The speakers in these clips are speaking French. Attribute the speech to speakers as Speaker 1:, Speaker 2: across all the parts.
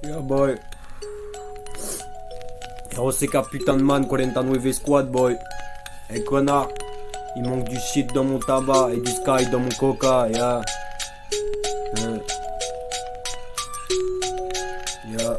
Speaker 1: Yeah boy. ROCK putain de man, 49 squad boy. Hey connard, il manque du shit dans mon tabac et du sky dans mon coca, yeah. Yeah.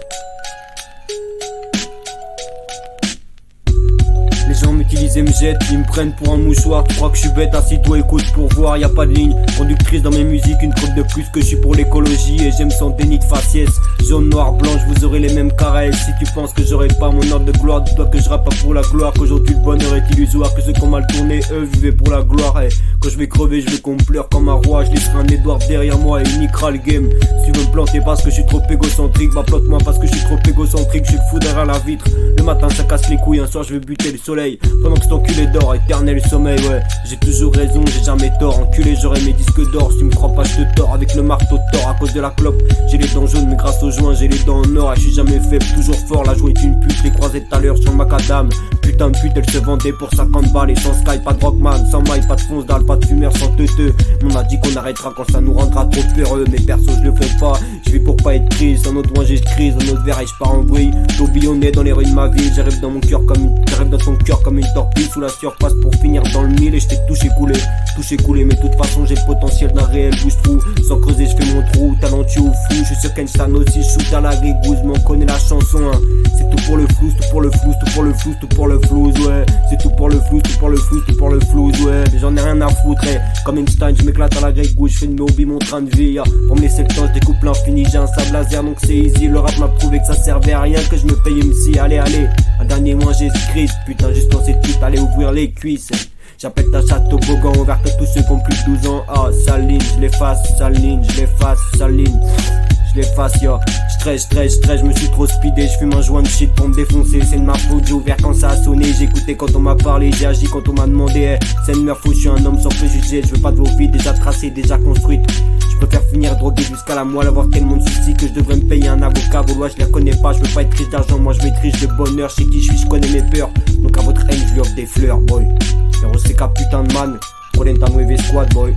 Speaker 1: Les gens m'utilisent et me jettent, ils me prennent pour un mouchoir. Tu crois que je suis bête, assis-toi, écoute pour voir, y a pas de ligne conductrice dans mes musiques, une preuve de plus que je suis pour l'écologie. Et j'aime son déni de faciès, jaune, noir, blanche, vous aurez les mêmes caresses. Si tu penses que j'aurai pas mon ordre de gloire, dis-toi que je rappe pas pour la gloire, qu'aujourd'hui le bonheur est illusoire, que ceux qui ont mal tourné, eux vivaient pour la gloire. Et quand je vais crever, je veux qu'on me pleure comme un roi, je laisserai un Edouard derrière moi et il niquera le game. Si tu veux me planter parce que je suis trop égocentrique, bah plante-moi parce que je suis trop égocentrique, je suis le fou derrière la vitre. Le matin ça casse les couilles, un soir je vais buter le soleil, pendant que cet enculé dort, éternel sommeil, ouais. J'ai toujours raison, j'ai jamais tort, enculé j'aurai mes disques d'or. Si tu me crois pas je te tords avec le marteau de tort à cause de la clope. J'ai les dents jaunes mais grâce au joint j'ai les dents en or. Et je suis jamais faible, toujours fort, la joie est une pute, je l'ai croisé tout à l'heure sur le macadam. Putain de pute, elle se vendait pour 50 balles et sans sky, pas de rockman, sans maille, pas de fonce dalle, pas de fumeur, sans teuteux. On a dit qu'on arrêtera quand ça nous rendra trop peureux, mais perso je le fais pas, je vis pour pas être triste. Un autre j'ai crise, un autre verre et je pars en bruit. Tourbillonné dans les rues de ma ville, j'arrive dans mon cœur j'arrive dans ton cœur comme une torpille sous la surface pour finir dans le mille. Et je t'ai touché coulé, mais de toute façon j'ai le potentiel d'un réel bouche-trou. Sans creuser je fais mon trou, talentueux ou fou, je suis sur Kenshan aussi, je shoot à la rigouze, m'en connais la chanson hein. C'est tout pour le flou, tout pour le flou, tout pour le flou, tout pour le flou, ouais. C'est tout pour le flou, tout pour le flou, tout pour le flou, ouais. Mais j'en ai rien à foutre, hey. Comme Einstein, je m'éclate à la grégouille, je fais de mes hobbies mon train de vie, Pour me laisser le temps, je découpe l'infini, j'ai un sable laser donc c'est easy. Le rap m'a prouvé que ça servait à rien, que je me paye MC, allez, un dernier mois j'ai script, putain juste quand c'est tout, allez ouvrir les cuisses. J'appelle ta chatte toboggan, ouvert que tous ceux qui ont plus de 12 ans. Ah, saline, je l'efface, saline, je l'efface, saline. Je l'efface, yo. Stress, je me suis trop speedé. Je fume un joint de shit pour me défoncer. C'est de ma faute, j'ai ouvert quand ça a sonné. J'ai écouté quand on m'a parlé, j'ai agi quand on m'a demandé. Hey, c'est une meuf fou, je suis un homme sans préjugés. Je veux pas de vos vies déjà tracées, déjà construites. Je préfère finir drogué jusqu'à la moelle, avoir tellement de soucis que je devrais me payer un avocat. Vos lois, je les connais pas, je veux pas être riche d'argent, moi je vais être riche de bonheur. Je sais qui je suis, je connais mes peurs. Donc à votre haine, je lui offre des fleurs, boy. ROCK putain de man, 49 squad, boy.